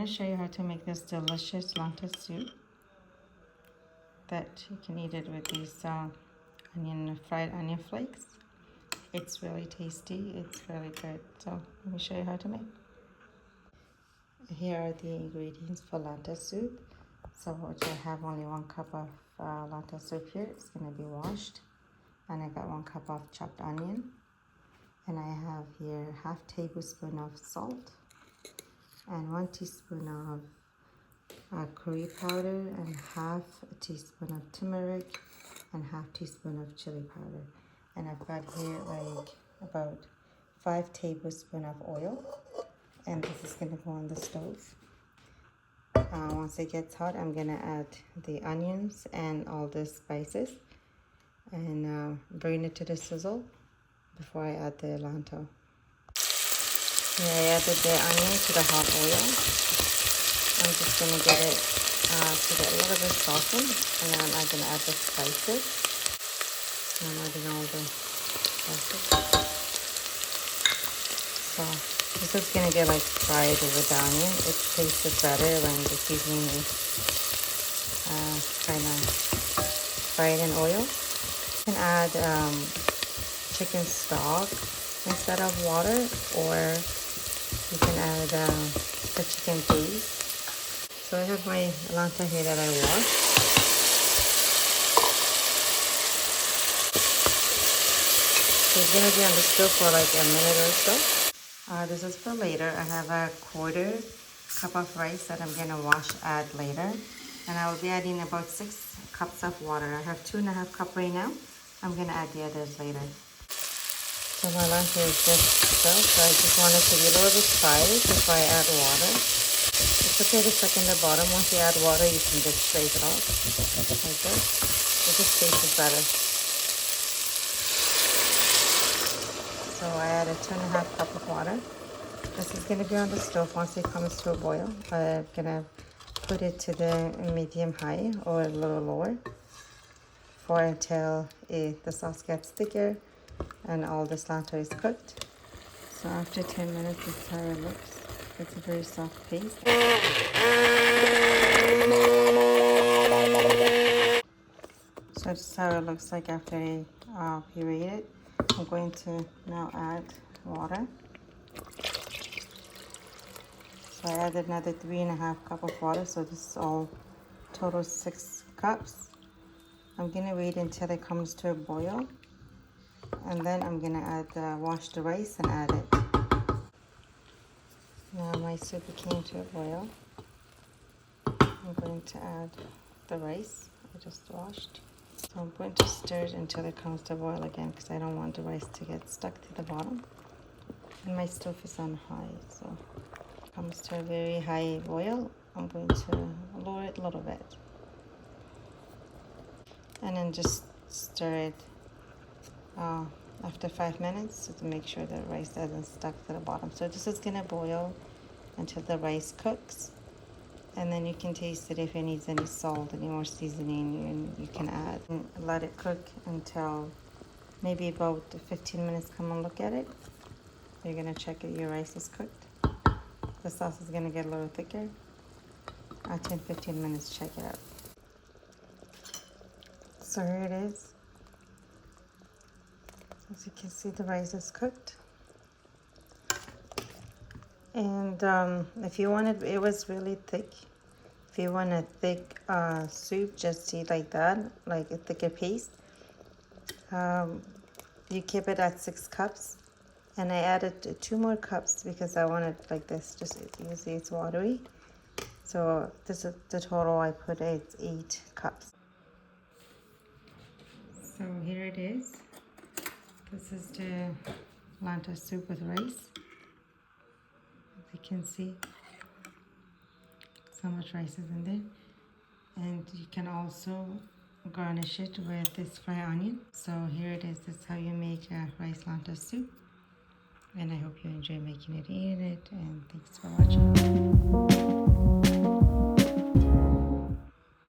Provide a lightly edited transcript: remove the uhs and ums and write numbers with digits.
to show you how to make this delicious lentil soup that you can eat it with these fried onion flakes. It's really tasty. It's really good. So let me show you how to make. Here are the ingredients for lentil soup. So I have only 1 cup of lentil soup here. It's going to be washed. And I got 1 cup of chopped onion. And I have here 1/2 tablespoon of salt and 1 teaspoon of curry powder and 1/2 teaspoon of turmeric and 1/2 teaspoon of chili powder. And I've got here like about 5 tablespoons of oil, and this is going to go on the stove. Once it gets hot, I'm going to add the onions and all the spices and bring it to the sizzle before I add the lentil. Here I added the onion to the hot oil. I'm just going to get it to get a little bit softened, and then I'm going to add the spices. I'm adding all the spices. So this is going to get like fried with the onion. It tastes better when the seasoning is kind of fried in oil. You can add chicken stock instead of water, or you can add the chicken paste. So I have my lentil here that I washed. So it's going to be on the stove for like a minute or so. This is for later. I have a 1/4 cup of rice that I'm going to add later. And I will be adding about 6 cups of water. I have 2.5 cups right now. I'm going to add the others later. So my lentil is just done, so I just want it to be a little bit fried before I add water. It's okay to stick in the bottom. Once you add water, you can just scrape it off like this. It just tastes better. So I added 2.5 cups of water. This is going to be on the stove. Once it comes to a boil, I'm going to put it to the medium high or a little lower until the sauce gets thicker and all the lentil is cooked. So after 10 minutes, this is how it looks. It's a very soft paste. So this is how it looks like after I pureed it. I'm going to now add water. So I added another 3.5 cups of water. So this is all total 6 cups. I'm going to wait until it comes to a boil. And then I'm going to wash the rice and add it. Now my soup came to a boil. I'm going to add the rice I just washed. So I'm going to stir it until it comes to a boil again, because I don't want the rice to get stuck to the bottom. And my stove is on high, so it comes to a very high boil. I'm going to lower it a little bit. And then just stir it after 5 minutes to make sure the rice doesn't stuck to the bottom. So this is going to boil until the rice cooks, and then you can taste it. If it needs any salt, any more seasoning, you can add. And let it cook until maybe about 15 minutes. Come and look at it. You're going to check if your rice is cooked. The sauce is going to get a little thicker. After 15 minutes, check it out. So here it is. As you can see, the rice is cooked. And if you want it was really thick. If you want a thick soup, just eat like that, like a thicker paste. You keep it at 6 cups. And I added 2 more cups because I want it like this. Just you see, it's watery. So this is the total I put. It's 8 cups. So here it is. This is the lentil soup with rice. As you can see, so much rice is in there. And you can also garnish it with this fried onion. So here it is. This is how you make a rice lentil soup. And I hope you enjoy making it, eating it. And thanks for watching.